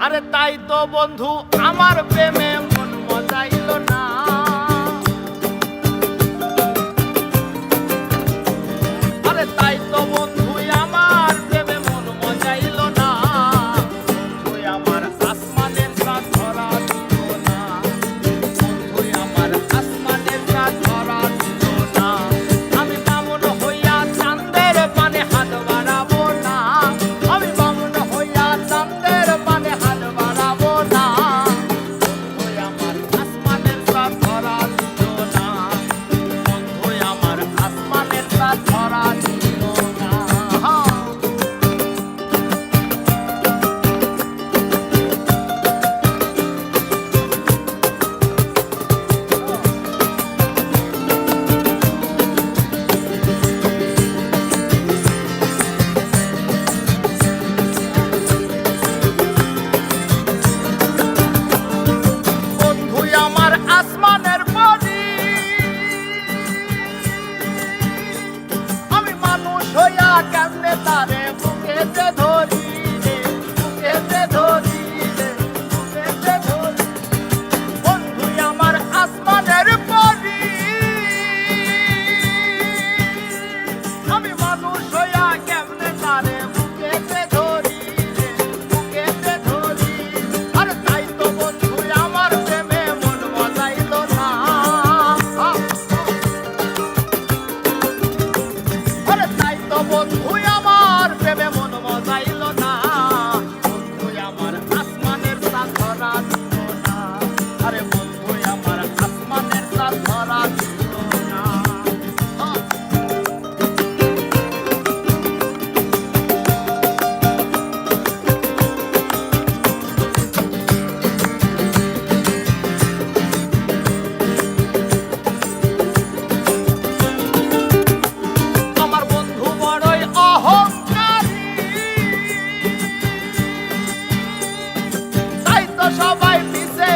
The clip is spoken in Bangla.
আরে তাই তো বন্ধু আমার প্রেমে মন মজাইল না। আরে তাই তো বন্ধু আমার প্রেমে মন মজাইল না। তুই আমার আসমানের চাঁদ ধরা দিল না। তুই আমার আসমানের চাঁদ ধরা দিল না। আমি বামুন হইয়া চাঁদের পানে হাত বাড়াবো না। আমি বামুন হইয়া চাঁদের পানে হাত বাড়াবো না। তুই আমার আসমানের চাঁদ ধরা দিল না। তুই আমার আসমানের চাঁদ ধরা দিল না। বন্ধু আমার আসমানের পরি, আমি মানুষ হইয়া কেমনে তারে বুকেতে ধরি রে, বুকেতে ধরি রে, বুকেতে ধরি। বন্ধু আমার আসমানের পরি, আমি মানুষ হইয়া কেমনে তারে বুকেতে ধরি রে, বুকেতে ধরি। আরে তাই তো বন্ধু আমার প্রেমে মন মজাইল না। আরে তাই তো বন্ধু আমার প্রেমে মন মজাইল না। বন্ধু আমার আসমানের চাঁদ ধরা দিল না। আরে বন্ধু আমার আসমানের চাঁদ ধরা দিল না। আমার বন্ধু বড়ই অহংকারী, তাই তো সবাই পিছে